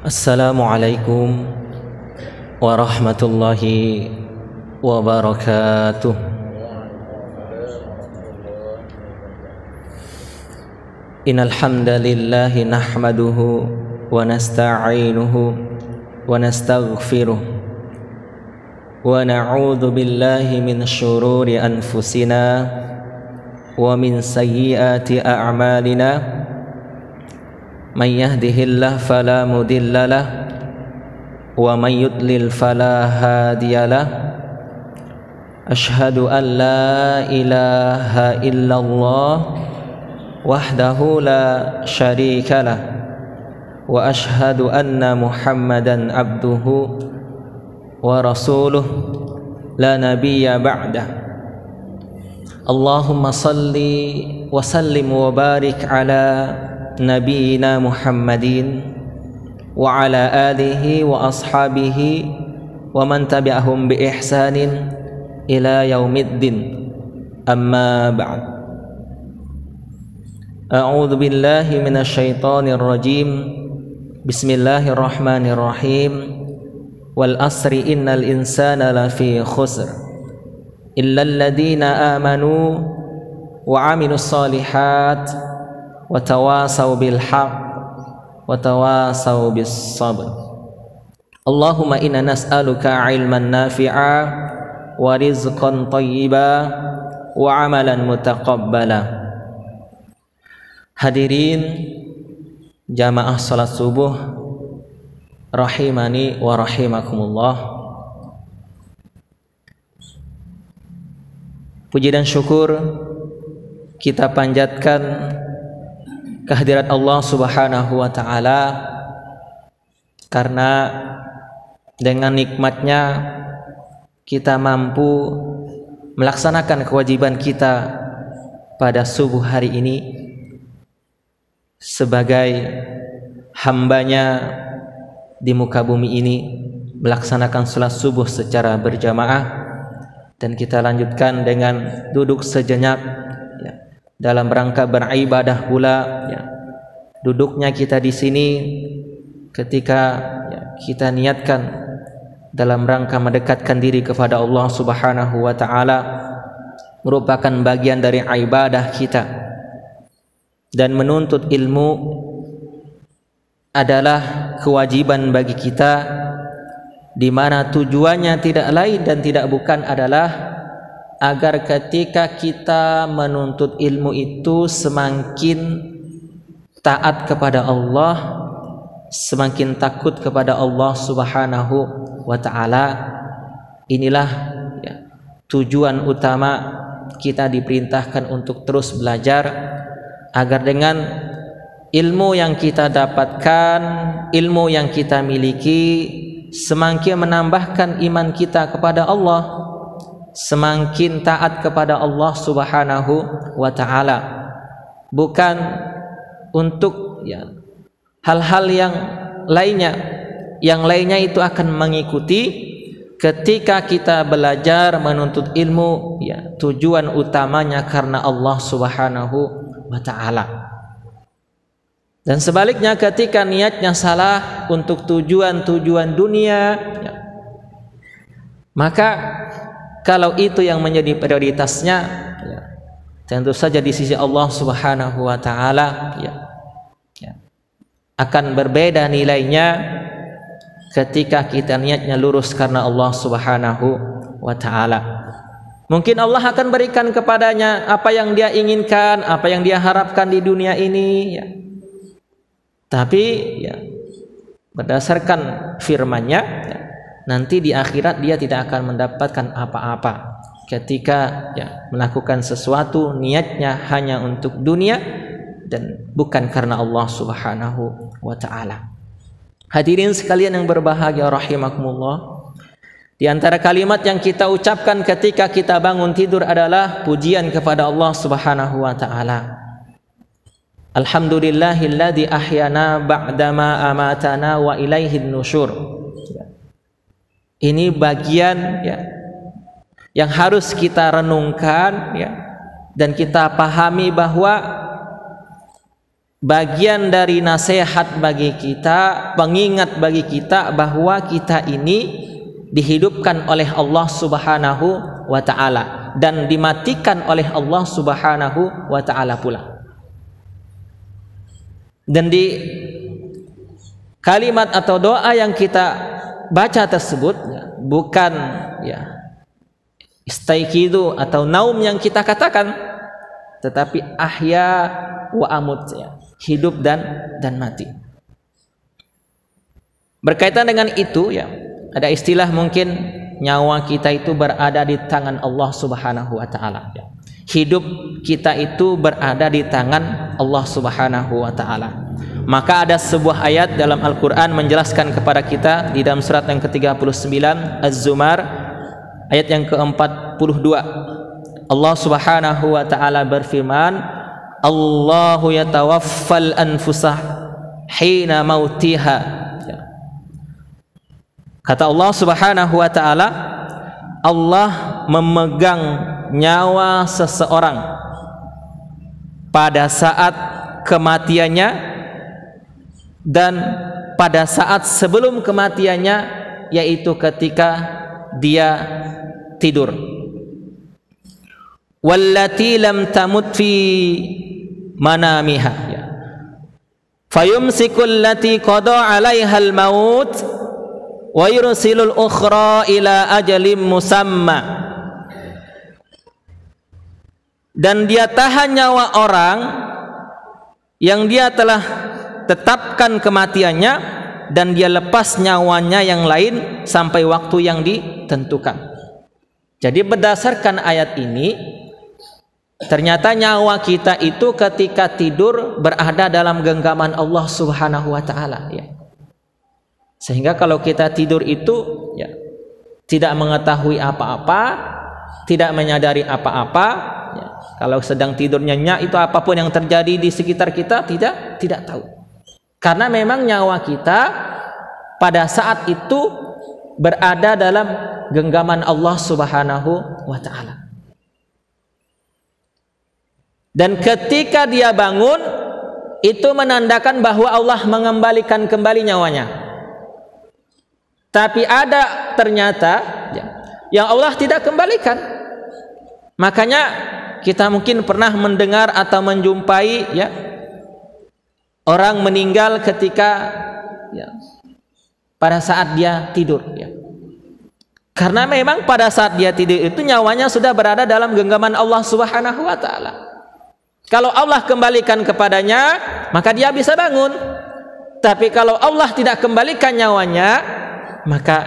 Assalamualaikum warahmatullahi wabarakatuh. Innal hamdalillah nahmaduhu wa nasta'inuhu wa nastaghfiruh wa na'udzu billahi min syururi anfusina wa min sayyiati a'malina. Man yahdihillahu fala mudhillalah wa man yudlil fala hadiyalah. Asyhadu an la ilaha illallah wahdahu la syarikalah wa asyhadu anna Muhammadan abduhu wa rasuluh la nabiyya ba'dah. Allahumma salli wa sallim wa barik ala Nabiina Muhammadin wa ala alihi wa ashabihi wa man tabi'ahum bi ihsanin ila yaumiddin. Amma ba'd. A'udzu billahi minasy syaithanir rajim. Bismillahirrahmanirrahim. Wal asri innal insana lafi khusr illal ladzina amanu wa 'amilus shalihat wa tawasaw bil haqq wa tawasaw bis sabr. Allahumma inna nas'aluka 'ilman nafi'a wa rizqan thayyiba wa 'amalan mutaqabbala. Hadirin jamaah salat subuh rahimani wa rahimakumullah. Puji dan syukur kita panjatkan kehadirat Allah Subhanahu wa ta'ala, karena dengan nikmatnya kita mampu melaksanakan kewajiban kita pada subuh hari ini sebagai hambanya di muka bumi ini, melaksanakan salat subuh secara berjamaah. Dan kita lanjutkan dengan duduk sejenak dalam rangka beribadah pula. Duduknya kita di sini ketika kita niatkan dalam rangka mendekatkan diri kepada Allah Subhanahu wa ta'ala, merupakan bagian dari ibadah kita. Dan menuntut ilmu adalah kewajiban bagi kita, di mana tujuannya tidak lain dan tidak bukan adalah agar ketika kita menuntut ilmu itu semakin taat kepada Allah, semakin takut kepada Allah Subhanahu wa ta'ala. Inilah tujuan utama kita diperintahkan untuk terus belajar, agar dengan ilmu yang kita dapatkan, ilmu yang kita miliki, semakin menambahkan iman kita kepada Allah, semakin taat kepada Allah Subhanahu wa ta'ala. Bukan untuk hal-hal yang lainnya. Yang lainnya itu akan mengikuti ketika kita belajar menuntut ilmu, tujuan utamanya karena Allah Subhanahu wa ta'ala. Dan sebaliknya ketika niatnya salah untuk tujuan-tujuan dunia, maka kalau itu yang menjadi prioritasnya, tentu saja di sisi Allah Subhanahu wa ta'ala akan berbeda nilainya ketika kita niatnya lurus karena Allah Subhanahu wa ta'ala. Mungkin Allah akan berikan kepadanya apa yang dia inginkan, apa yang dia harapkan di dunia ini, tapi berdasarkan firman-Nya, nanti di akhirat dia tidak akan mendapatkan apa-apa ketika melakukan sesuatu niatnya hanya untuk dunia dan bukan karena Allah Subhanahu wa ta'ala. Hadirin sekalian yang berbahagia rahimakumullah, di antara kalimat yang kita ucapkan ketika kita bangun tidur adalah pujian kepada Allah Subhanahu wa ta'ala. Alhamdulillahilladzi ahyana ba'dama amatana wa ilaihin nusyur. Ini bagian yang harus kita renungkan dan kita pahami bahwa bagian dari nasihat bagi kita, pengingat bagi kita bahwa kita ini dihidupkan oleh Allah Subhanahu wa taala dan dimatikan oleh Allah Subhanahu wa taala pula. Dan di kalimat atau doa yang kita baca tersebut bukan istaiqidu atau naum yang kita katakan, tetapi ahya wa amut, hidup dan mati. Berkaitan dengan itu ada istilah mungkin nyawa kita itu berada di tangan Allah Subhanahu wa taala. Hidup kita itu berada di tangan Allah Subhanahu wa taala. Maka ada sebuah ayat dalam Al-Qur'an menjelaskan kepada kita di dalam surat yang ke-39 Az-Zumar ayat yang ke-42. Allah Subhanahu wa taala berfirman, Allahu yatawaffal anfusah hina mautiha. Kata Allah Subhanahu wa taala, Allah memegang nyawa seseorang pada saat kematiannya dan pada saat sebelum kematiannya, yaitu ketika dia tidur. Wallati lam tamut fi manamiha, fayumsikul lati qada 'alaiha al-maut wa yursilul ukhra ila ajalim musamma. Dan dia tahan nyawa orang yang dia telah tetapkan kematiannya, dan dia lepas nyawanya yang lain sampai waktu yang ditentukan. Jadi berdasarkan ayat ini, ternyata nyawa kita itu ketika tidur berada dalam genggaman Allah Subhanahu wa taala, Sehingga kalau kita tidur itu tidak mengetahui apa-apa, tidak menyadari apa-apa. Kalau sedang tidur nyenyak itu apapun yang terjadi di sekitar kita tidak tahu. Karena memang nyawa kita pada saat itu berada dalam genggaman Allah Subhanahu wa taala. Dan ketika dia bangun, itu menandakan bahwa Allah mengembalikan kembali nyawanya. Tapi ada ternyata yang Allah tidak kembalikan. Makanya kita mungkin pernah mendengar atau menjumpai orang meninggal ketika pada saat dia tidur. Karena memang pada saat dia tidur itu nyawanya sudah berada dalam genggaman Allah Subhanahu wa taala. Kalau Allah kembalikan kepadanya, maka dia bisa bangun. Tapi kalau Allah tidak kembalikan nyawanya, maka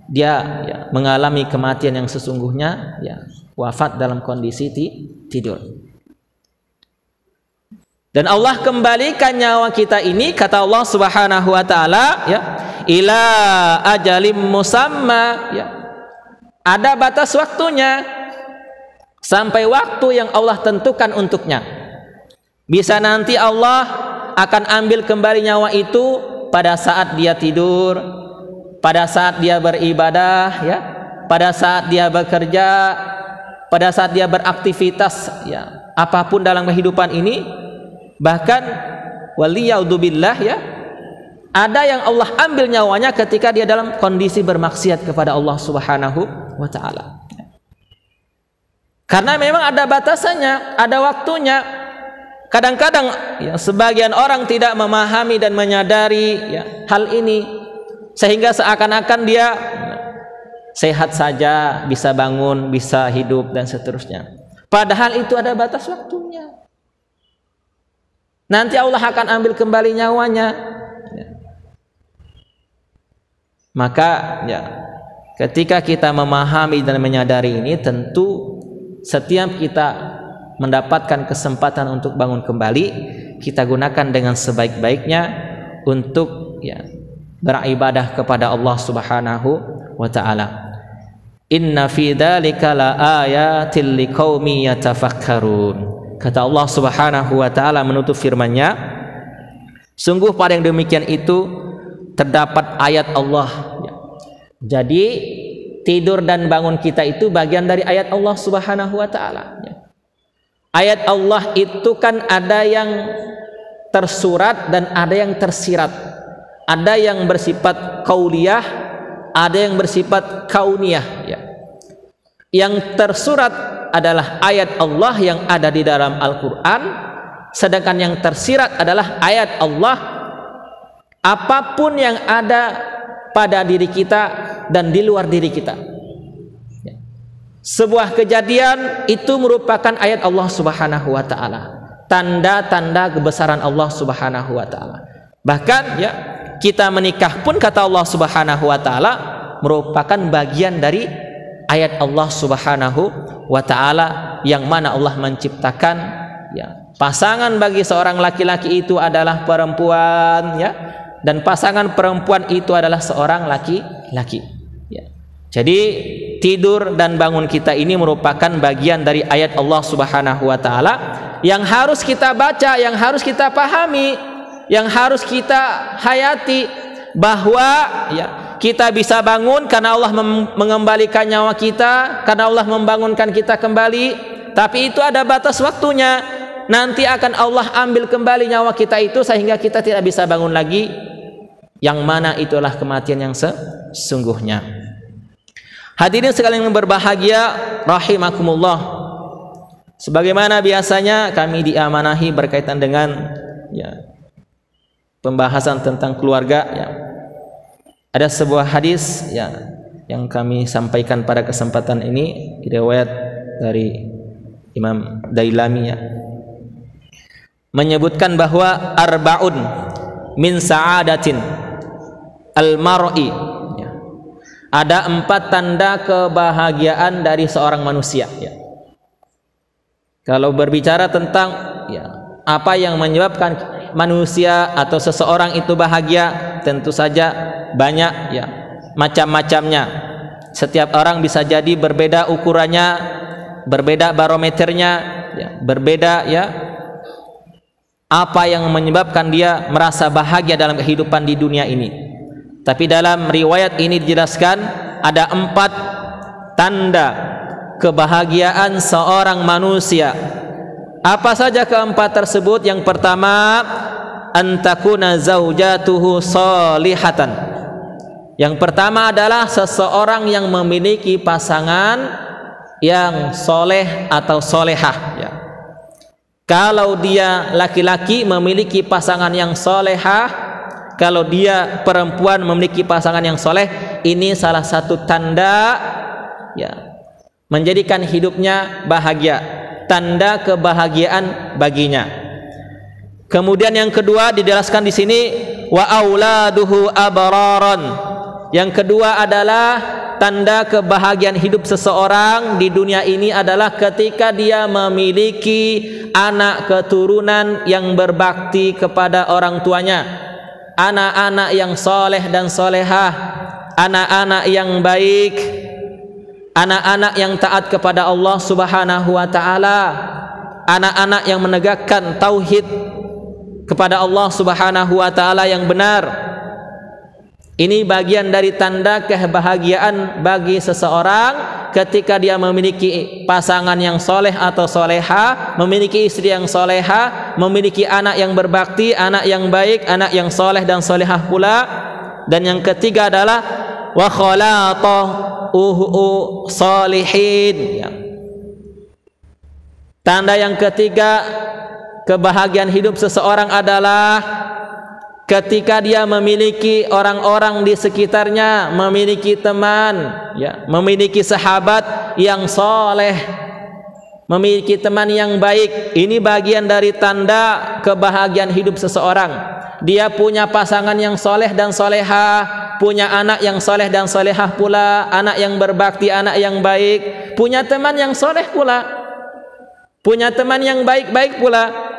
dia mengalami kematian yang sesungguhnya, wafat dalam kondisi tidur. Dan Allah kembalikan nyawa kita ini, kata Allah Subhanahu wa taala, ila ajalim musamma, ada batas waktunya, sampai waktu yang Allah tentukan untuknya. Bisa nanti Allah akan ambil kembali nyawa itu pada saat dia tidur, pada saat dia beribadah, pada saat dia bekerja, pada saat dia beraktivitas, apapun dalam kehidupan ini. Bahkan waliyauzubillah, ada yang Allah ambil nyawanya ketika dia dalam kondisi bermaksiat kepada Allah Subhanahu wa taala. Karena memang ada batasannya, ada waktunya. Kadang-kadang sebagian orang tidak memahami dan menyadari hal ini, sehingga seakan-akan dia sehat saja, bisa bangun, bisa hidup dan seterusnya. Padahal itu ada batas waktunya. Nanti Allah akan ambil kembali nyawanya. Maka ketika kita memahami dan menyadari ini, tentu setiap kita mendapatkan kesempatan untuk bangun kembali, kita gunakan dengan sebaik-baiknya untuk beribadah kepada Allah Subhanahu wa taala. Inna fi dzalika laayatil liqaumin yatafakkarun. Kata Allah Subhanahu wa taala menutup firman-Nya, sungguh pada yang demikian itu terdapat ayat Allah. Jadi tidur dan bangun kita itu bagian dari ayat Allah Subhanahu wa taala. Ayat Allah itu kan ada yang tersurat dan ada yang tersirat. Ada yang bersifat qauliyah, ada yang bersifat kauniyah, ya. Yang tersurat adalah ayat Allah yang ada di dalam Al-Quran, sedangkan yang tersirat adalah ayat Allah apapun yang ada pada diri kita dan di luar diri kita. Sebuah kejadian itu merupakan ayat Allah Subhanahu wa taala, tanda-tanda kebesaran Allah Subhanahu wa taala. Bahkan ya, kita menikah pun kata Allah Subhanahu wa taala merupakan bagian dari ayat Allah Subhanahu wa taala, yang mana Allah menciptakan ya, pasangan bagi seorang laki-laki itu adalah perempuan, ya, dan pasangan perempuan itu adalah seorang laki-laki, ya. Jadi tidur dan bangun kita ini merupakan bagian dari ayat Allah Subhanahu wa taala yang harus kita baca, yang harus kita pahami, yang harus kita hayati, bahwa ya, kita bisa bangun karena Allah mengembalikan nyawa kita, karena Allah membangunkan kita kembali, tapi itu ada batas waktunya. Nanti akan Allah ambil kembali nyawa kita itu sehingga kita tidak bisa bangun lagi, yang mana itulah kematian yang sesungguhnya. Hadirin sekalian yang berbahagia rahimakumullah, sebagaimana biasanya kami diamanahi berkaitan dengan ya, pembahasan tentang keluarga, ya. Ada sebuah hadis ya, yang kami sampaikan pada kesempatan ini, riwayat dari Imam Dailami, ya, menyebutkan bahwa arba'un min sa'adatin al-mar'i, ya. Ada 4 tanda kebahagiaan dari seorang manusia, ya. Kalau berbicara tentang ya, apa yang menyebabkan manusia atau seseorang itu bahagia, tentu saja banyak, ya, macam-macamnya. Setiap orang bisa jadi berbeda ukurannya, berbeda barometernya, ya, berbeda, ya, apa yang menyebabkan dia merasa bahagia dalam kehidupan di dunia ini. Tapi dalam riwayat ini dijelaskan ada 4 tanda kebahagiaan seorang manusia. Apa saja keempat tersebut? Yang pertama, antakuna zaujatuhu solihatan. Yang pertama adalah seseorang yang memiliki pasangan yang soleh atau solehah, ya. Kalau dia laki-laki memiliki pasangan yang solehah, kalau dia perempuan memiliki pasangan yang soleh, ini salah satu tanda ya, menjadikan hidupnya bahagia, tanda kebahagiaan baginya. Kemudian yang kedua dijelaskan di sini, wa auladuhu abraran. Yang kedua adalah tanda kebahagiaan hidup seseorang di dunia ini adalah ketika dia memiliki anak keturunan yang berbakti kepada orang tuanya, anak-anak yang soleh dan solehah, anak-anak yang baik, anak-anak yang taat kepada Allah Subhanahu wa taala, anak-anak yang menegakkan tauhid kepada Allah Subhanahu wa taala yang benar. Ini bagian dari tanda kebahagiaan bagi seseorang ketika dia memiliki pasangan yang soleh atau soleha, memiliki istri yang soleha, memiliki anak yang berbakti, anak yang baik, anak yang soleh dan solehah pula. Dan yang ketiga adalah wa khalatuhu solihin, ya. Tanda yang ketiga kebahagiaan hidup seseorang adalah ketika dia memiliki orang-orang di sekitarnya, memiliki teman, ya, memiliki sahabat yang soleh, memiliki teman yang baik. Ini bagian dari tanda kebahagiaan hidup seseorang. Dia punya pasangan yang soleh dan solehah, punya anak yang soleh dan solehah pula, anak yang berbakti, anak yang baik, punya teman yang soleh pula, punya teman yang baik-baik pula.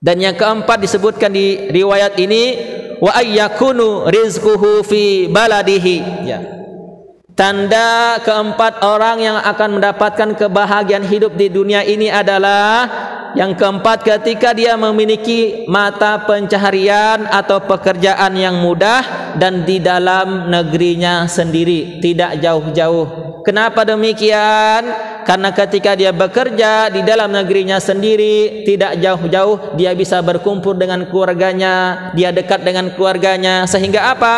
Dan yang keempat disebutkan di riwayat ini, wa ayyakunu rizquhu fi baladihi, ya. Tanda keempat orang yang akan mendapatkan kebahagiaan hidup di dunia ini adalah yang keempat, ketika dia memiliki mata pencaharian atau pekerjaan yang mudah dan di dalam negerinya sendiri, tidak jauh-jauh. Kenapa demikian? karena ketika dia bekerja di dalam negerinya sendiri, tidak jauh-jauh, dia bisa berkumpul dengan keluarganya, dia dekat dengan keluarganya, sehingga apa?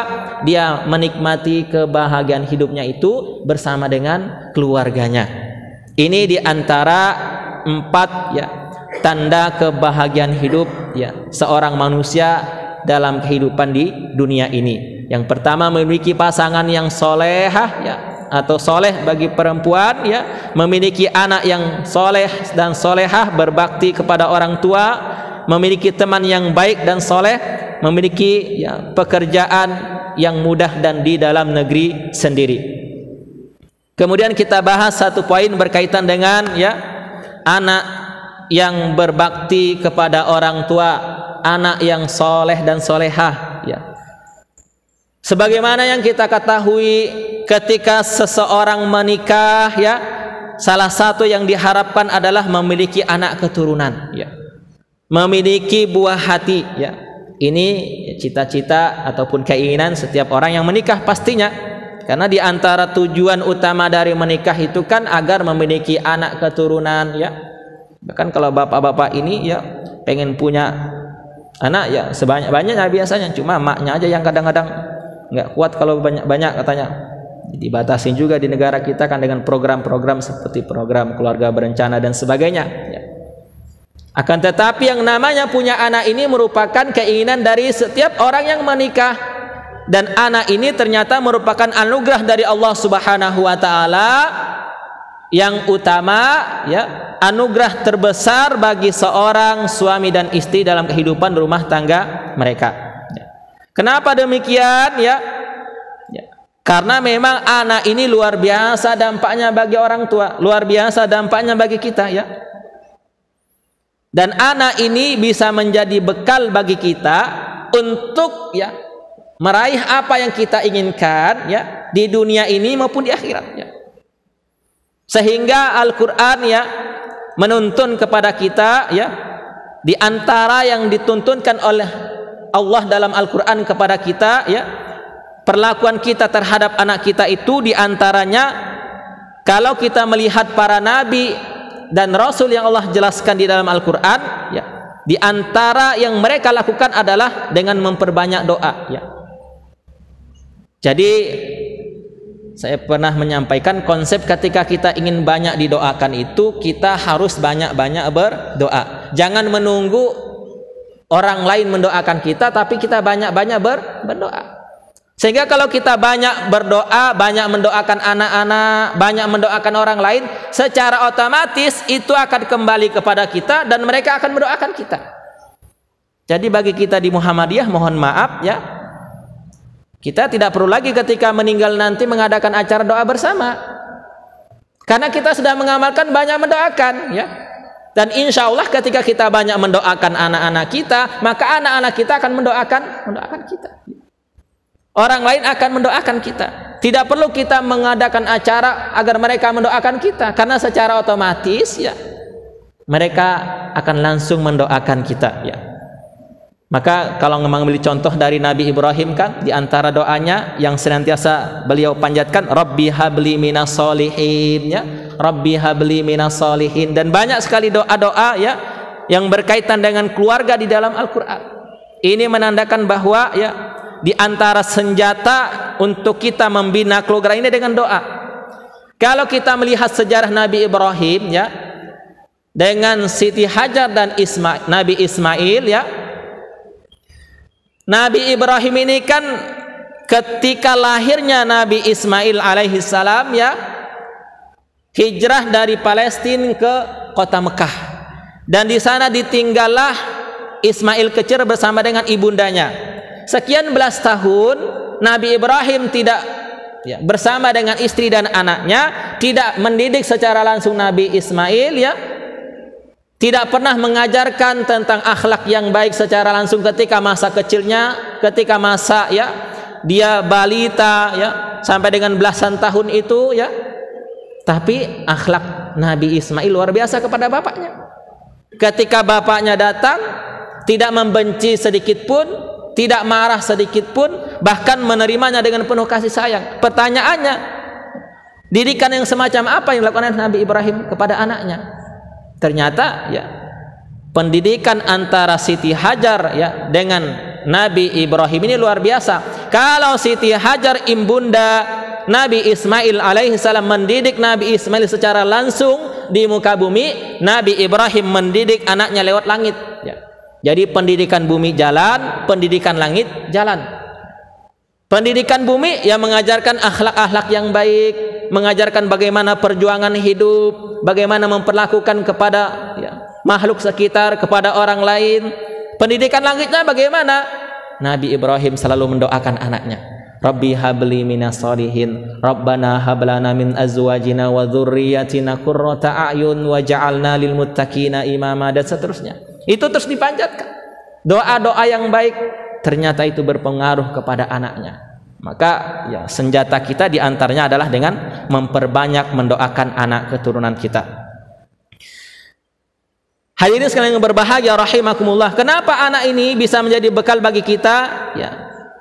Dia menikmati kebahagiaan hidupnya itu bersama dengan keluarganya. Ini di antara 4 ya tanda kebahagiaan hidup ya seorang manusia dalam kehidupan di dunia ini. Yang pertama, memiliki pasangan yang solehah ya, atau soleh bagi perempuan ya, memiliki anak yang soleh dan solehah, berbakti kepada orang tua, memiliki teman yang baik dan soleh, memiliki ya pekerjaan yang mudah dan di dalam negeri sendiri. Kemudian kita bahas satu poin berkaitan dengan ya anak yang berbakti kepada orang tua, anak yang soleh dan solehah ya. Sebagaimana yang kita ketahui, ketika seseorang menikah ya, salah satu yang diharapkan adalah memiliki anak keturunan ya, memiliki buah hati ya. Ini cita-cita ataupun keinginan setiap orang yang menikah pastinya, karena di antara tujuan utama dari menikah itu kan agar memiliki anak keturunan ya. Bahkan kalau bapak-bapak ini ya pengen punya anak ya sebanyak-banyaknya biasanya, cuma maknya aja yang kadang-kadang nggak kuat kalau banyak-banyak katanya. Dibatasin juga di negara kita kan dengan program-program seperti program keluarga berencana dan sebagainya ya. Akan tetapi yang namanya punya anak ini merupakan keinginan dari setiap orang yang menikah, dan anak ini ternyata merupakan anugerah dari Allah Subhanahu wa taala yang utama ya, anugerah terbesar bagi seorang suami dan istri dalam kehidupan rumah tangga mereka. Kenapa demikian ya? Karena memang anak ini luar biasa dampaknya bagi orang tua, luar biasa dampaknya bagi kita ya. Dan anak ini bisa menjadi bekal bagi kita untuk ya meraih apa yang kita inginkan ya di dunia ini maupun di akhirat ya. Sehingga Al-Qur'an ya menuntun kepada kita ya, di antara yang dituntunkan oleh Allah dalam Al-Quran kepada kita ya, perlakuan kita terhadap anak kita itu diantaranya, kalau kita melihat para nabi dan rasul yang Allah jelaskan di dalam Al-Quran ya, di antara yang mereka lakukan adalah dengan memperbanyak doa ya. Jadi saya pernah menyampaikan konsep ketika kita ingin banyak didoakan itu, kita harus banyak-banyak berdoa. Jangan menunggu orang lain mendoakan kita, tapi kita banyak-banyak berdoa. Sehingga kalau kita banyak berdoa, banyak mendoakan anak-anak, banyak mendoakan orang lain, secara otomatis itu akan kembali kepada kita dan mereka akan mendoakan kita. Jadi bagi kita di Muhammadiyah, mohon maaf ya, kita tidak perlu lagi ketika meninggal nanti mengadakan acara doa bersama, karena kita sudah mengamalkan banyak mendoakan ya. Dan insya Allah ketika kita banyak mendoakan anak-anak kita, maka anak-anak kita akan mendoakan kita. Orang lain akan mendoakan kita. Tidak perlu kita mengadakan acara agar mereka mendoakan kita, karena secara otomatis ya mereka akan langsung mendoakan kita ya. Maka kalau mengambil contoh dari Nabi Ibrahim kan, di antara doanya yang senantiasa beliau panjatkan, Rabbi habli minas solihin ya, Rabbi habli minas solihin, dan banyak sekali doa-doa ya yang berkaitan dengan keluarga di dalam Al-Quran. Ini menandakan bahwa ya di antara senjata untuk kita membina keluarga ini dengan doa. Kalau kita melihat sejarah Nabi Ibrahim ya, dengan Siti Hajar dan Nabi Ismail ya, Nabi Ibrahim ini kan ketika lahirnya Nabi Ismail alaihi salam ya, hijrah dari Palestina ke kota Mekah, dan di sana ditinggallah Ismail kecil bersama dengan ibundanya. Sekian belas tahun Nabi Ibrahim tidak ya, bersama dengan istri dan anaknya, tidak mendidik secara langsung Nabi Ismail ya, tidak pernah mengajarkan tentang akhlak yang baik secara langsung ketika masa kecilnya, ketika masa ya dia balita ya sampai dengan belasan tahun itu ya. Tapi akhlak Nabi Ismail luar biasa kepada bapaknya. Ketika bapaknya datang, tidak membenci sedikit pun, tidak marah sedikit pun, bahkan menerimanya dengan penuh kasih sayang. Pertanyaannya, Didikan yang semacam apa yang dilakukan Nabi Ibrahim kepada anaknya? Ternyata ya, pendidikan antara Siti Hajar ya dengan Nabi Ibrahim ini luar biasa. Kalau Siti Hajar ibunda Nabi Ismail alaihi salam mendidik Nabi Ismail secara langsung di muka bumi, Nabi Ibrahim mendidik anaknya lewat langit ya. Jadi pendidikan bumi jalan, pendidikan langit jalan. Pendidikan bumi yang mengajarkan akhlak-akhlak yang baik, mengajarkan bagaimana perjuangan hidup, bagaimana memperlakukan kepada ya, makhluk sekitar, kepada orang lain. Pendidikan langitnya bagaimana? Nabi Ibrahim selalu mendoakan anaknya, Rabbi habli minas solihin, Rabbana hablana min azwajina wa dzurriyyatina qurrata a'yun waj'alna lil muttaqina imama, dan seterusnya. Itu terus dipanjatkan. Doa-doa yang baik ternyata itu berpengaruh kepada anaknya. Maka ya, senjata kita diantaranya adalah dengan memperbanyak mendoakan anak keturunan kita. Hadirin sekalian yang berbahagia rahimakumullah, kenapa anak ini bisa menjadi bekal bagi kita ya,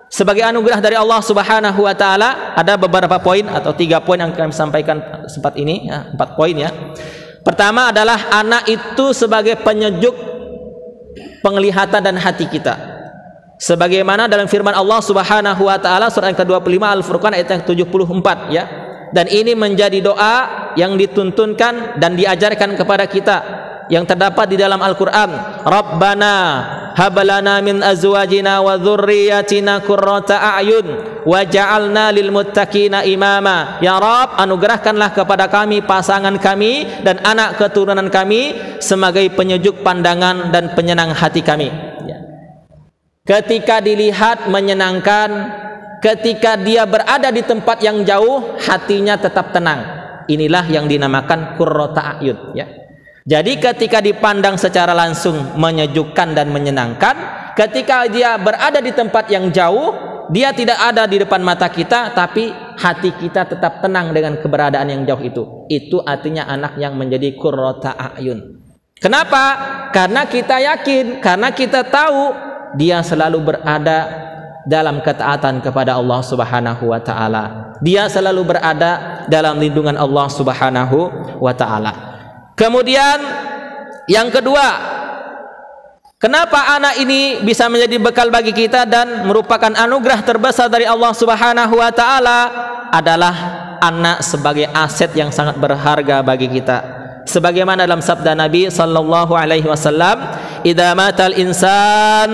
sebagai anugerah dari Allah Subhanahu wa taala? Ada beberapa poin atau 3 poin yang kami sampaikan sempat ini ya, 4 poin ya. Pertama adalah anak itu sebagai penyejuk penglihatan dan hati kita. Sebagaimana dalam firman Allah Subhanahu wa taala surah yang ke-25 Al-Furqan ayat yang 74 ya. Dan ini menjadi doa yang dituntunkan dan diajarkan kepada kita yang terdapat di dalam Al-Qur'an. Rabbana hablana min azwajina wa dzurriyyatina qurrata a'yun waj'alna lil muttaqina imama. Ya Rabb, anugerahkanlah kepada kami pasangan kami dan anak keturunan kami sebagai penyejuk pandangan dan penyenang hati kami. Ketika dilihat menyenangkan, ketika dia berada di tempat yang jauh, hatinya tetap tenang. Inilah yang dinamakan qurrata a'yun ya. Jadi ketika dipandang secara langsung menyejukkan dan menyenangkan, ketika dia berada di tempat yang jauh, dia tidak ada di depan mata kita, tapi hati kita tetap tenang dengan keberadaan yang jauh itu. Itu artinya anak yang menjadi qurrata a'yun. Kenapa? Karena kita yakin, karena kita tahu dia selalu berada dalam ketaatan kepada Allah Subhanahu wa taala. Dia selalu berada dalam lindungan Allah Subhanahu wa taala. Kemudian yang kedua, kenapa anak ini bisa menjadi bekal bagi kita dan merupakan anugerah terbesar dari Allah Subhanahu wa taala? Adalah anak sebagai aset yang sangat berharga bagi kita. Sebagaimana dalam sabda Nabi sallallahu alaihi wasallam, "Idza matal insan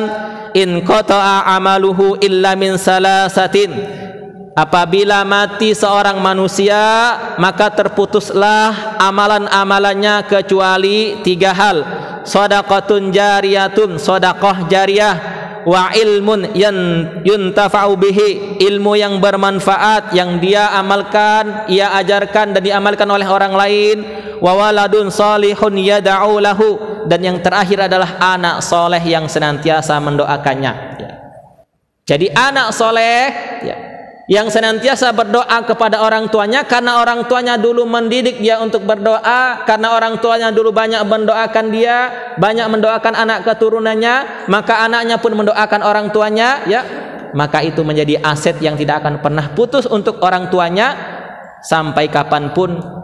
in qata'a amaluhu illa min salasatin." Apabila mati seorang manusia, maka terputuslah amalan-amalannya kecuali 3 hal. Shadaqatun jariyatun, sedekah jariyah, wa ilmun yuntafa'u bihi, ilmu yang bermanfaat yang dia amalkan, ia ajarkan dan diamalkan oleh orang lain, wa waladun salihun yad'u lahu, dan yang terakhir adalah anak soleh yang senantiasa mendoakannya ya. Jadi anak soleh ya, yang senantiasa berdoa kepada orang tuanya, karena orang tuanya dulu mendidik dia untuk berdoa, karena orang tuanya dulu banyak mendoakan dia, banyak mendoakan anak keturunannya, maka anaknya pun mendoakan orang tuanya ya. Maka itu menjadi aset yang tidak akan pernah putus untuk orang tuanya sampai kapanpun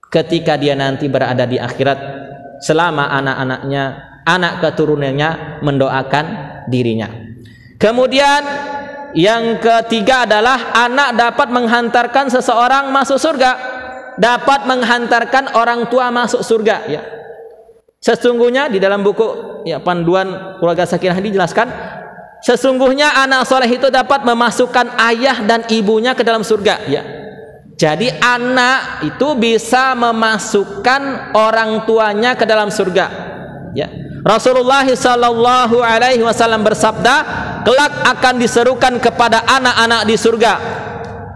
ketika dia nanti berada di akhirat, selama anak-anaknya, anak keturunannya mendoakan dirinya. Kemudian yang ketiga adalah anak dapat menghantarkan seseorang masuk surga, dapat menghantarkan orang tua masuk surga ya. Sesungguhnya di dalam buku ya Panduan Keluarga Sakinah dijelaskan, sesungguhnya anak soleh itu dapat memasukkan ayah dan ibunya ke dalam surga ya. Jadi anak itu bisa memasukkan orang tuanya ke dalam surga ya. Rasulullah sallallahu alaihi wasallam bersabda, kelak akan diserukan kepada anak-anak di surga,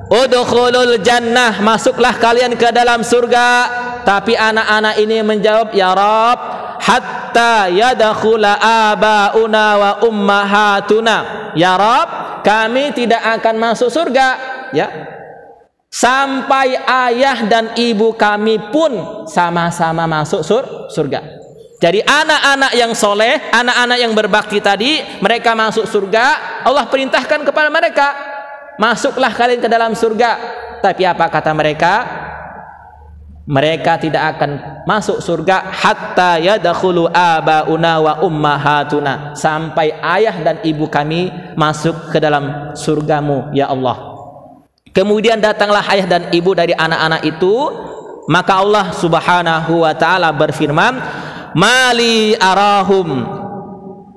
udkhulul jannah, masuklah kalian ke dalam surga. Tapi anak-anak ini menjawab, ya Rabb, hatta yadkhula abauna wa ummahatuna. Ya Rabb, kami tidak akan masuk surga ya sampai ayah dan ibu kami pun sama-sama masuk surga. Jadi anak-anak yang soleh, anak-anak yang berbakti tadi, mereka masuk surga. Allah perintahkan kepada mereka, masuklah kalian ke dalam surga. Tapi apa kata mereka? Mereka tidak akan masuk surga hatta yadkhulu abauna wa ummahatuna, sampai ayah dan ibu kami masuk ke dalam surgamu ya Allah. Kemudian datanglah ayah dan ibu dari anak-anak itu, maka Allah Subhanahu wa taala berfirman, mali arahum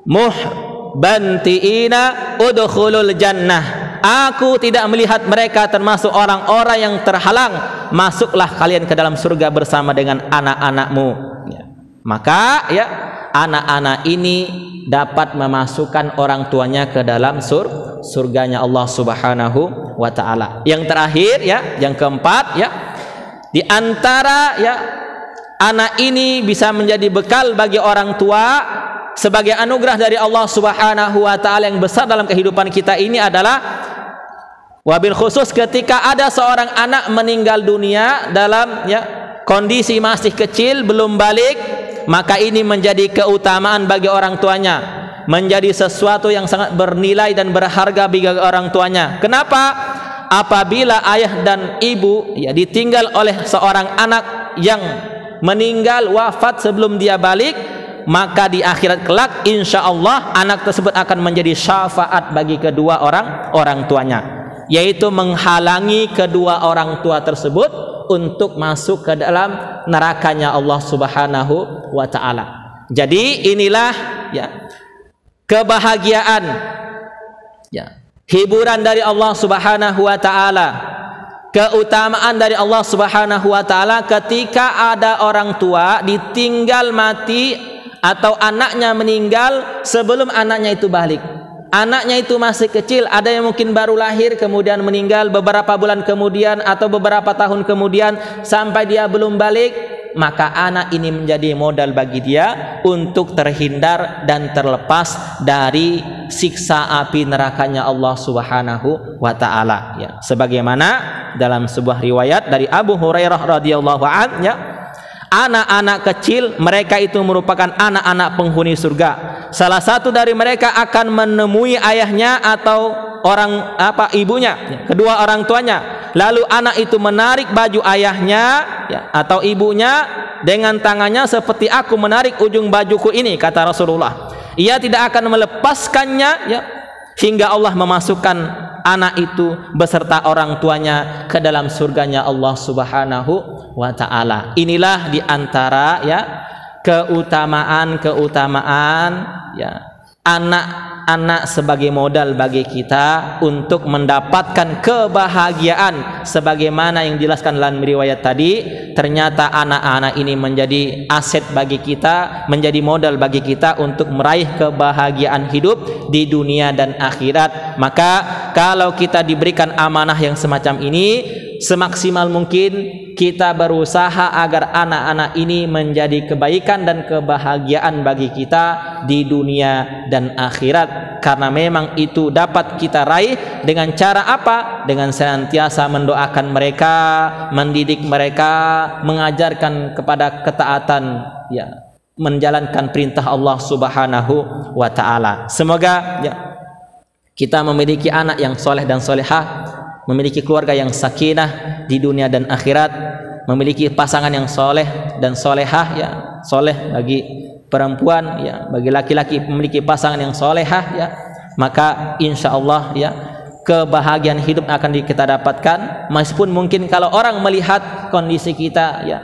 muhbantiina udkhulul jannah. Aku tidak melihat mereka termasuk orang-orang yang terhalang, masuklah kalian ke dalam surga bersama dengan anak-anakmu. Ya. Maka ya, anak-anak ini dapat memasukkan orang tuanya ke dalam surganya Allah Subhanahu wa taala. Yang terakhir ya, yang keempat ya, di antara ya anak ini bisa menjadi bekal bagi orang tua sebagai anugerah dari Allah Subhanahu wa taala yang besar dalam kehidupan kita ini adalah, wabil khusus ketika ada seorang anak meninggal dunia dalam ya kondisi masih kecil belum balik, maka ini menjadi keutamaan bagi orang tuanya, menjadi sesuatu yang sangat bernilai dan berharga bagi orang tuanya. Kenapa? Apabila ayah dan ibu ya ditinggal oleh seorang anak yang meninggal wafat sebelum dia balik, maka di akhirat kelak insya Allah anak tersebut akan menjadi syafaat bagi kedua orang tuanya, yaitu menghalangi kedua orang tua tersebut untuk masuk ke dalam nerakanya Allah Subhanahu wa taala. Jadi inilah ya kebahagiaan ya, hiburan dari Allah Subhanahu wa taala, keutamaan dari Allah Subhanahu wa taala ketika ada orang tua ditinggal mati atau anaknya meninggal sebelum anaknya itu balik. Anaknya itu masih kecil, ada yang mungkin baru lahir kemudian meninggal beberapa bulan kemudian atau beberapa tahun kemudian sampai dia belum balik, maka anak ini menjadi modal bagi dia untuk terhindar dan terlepas dari siksa api nerakanya Allah Subhanahu wa taala ya. Sebagaimana dalam sebuah riwayat dari Abu Hurairah radhiyallahu anhu ya, anak-anak kecil mereka itu merupakan anak-anak penghuni surga. Salah satu dari mereka akan menemui ayahnya atau ibunya, kedua orang tuanya. Lalu anak itu menarik baju ayahnya ya, atau ibunya dengan tangannya seperti aku menarik ujung bajuku ini, kata Rasulullah. Ia tidak akan melepaskannya ya, hingga Allah memasukkan anak itu beserta orang tuanya ke dalam surganya Allah Subhanahu wa taala. Inilah diantara ya keutamaan ya anak-anak sebagai modal bagi kita untuk mendapatkan kebahagiaan sebagaimana yang dijelaskan dalam riwayat tadi. Ternyata anak-anak ini menjadi aset bagi kita, menjadi modal bagi kita untuk meraih kebahagiaan hidup di dunia dan akhirat. Maka kalau kita diberikan amanah yang semacam ini, semaksimal mungkin kita berusaha agar anak-anak ini menjadi kebaikan dan kebahagiaan bagi kita di dunia dan akhirat, karena memang itu dapat kita raih dengan cara apa? Dengan senantiasa mendoakan mereka, mendidik mereka, mengajarkan kepada ketaatan ya, menjalankan perintah Allah Subhanahu wa taala. Semoga ya, kita memiliki anak yang soleh dan solehah, memiliki keluarga yang sakinah di dunia dan akhirat, memiliki pasangan yang soleh dan solehah ya, soleh bagi perempuan ya, bagi laki-laki memiliki pasangan yang solehah ya, maka insya Allah ya kebahagiaan hidup akan kita dapatkan. Meskipun mungkin kalau orang melihat kondisi kita ya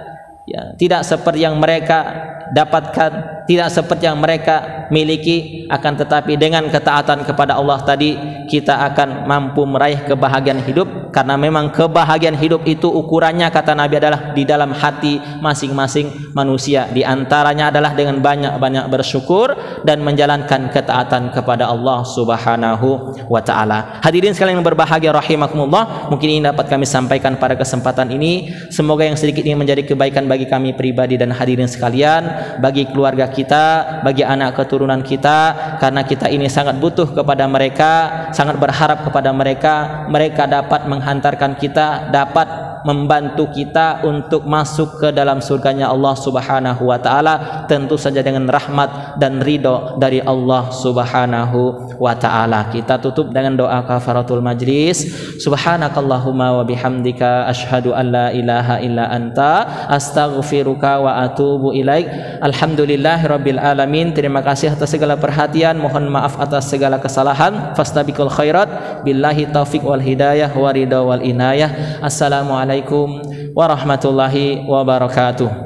tidak seperti yang mereka dapatkan, tidak seperti yang mereka miliki, akan tetapi dengan ketaatan kepada Allah tadi kita akan mampu meraih kebahagiaan hidup, karena memang kebahagiaan hidup itu ukurannya kata Nabi adalah di dalam hati masing-masing manusia. Di antaranya adalah dengan banyak-banyak bersyukur dan menjalankan ketaatan kepada Allah Subhanahu wa taala. Hadirin sekalian yang berbahagia rahimakumullah, mungkin ini dapat kami sampaikan pada kesempatan ini. Semoga yang sedikit ini menjadi kebaikan bagi kami pribadi dan hadirin sekalian, bagi keluarga kita, bagi anak keturunan kita, karena kita ini sangat butuh kepada mereka, sangat berharap kepada mereka. Mereka dapat menghantarkan kita, dapat membantu kita untuk masuk ke dalam surganya Allah Subhanahu wa taala, tentu saja dengan rahmat dan ridho dari Allah Subhanahu wa taala. Kita tutup dengan doa kafaratul majlis. Subhanakallahumma wa bihamdika asyhadu an la ilaha illa anta astaghfiruka wa atubu ilaik. Alhamdulillahirabbil alamin. Terima kasih atas segala perhatian, mohon maaf atas segala kesalahan. Fastabiqul khairat, billahi taufiq wal hidayah wa ridha wal inayah. Assalamualaikum warahmatullahi wabarakatuh.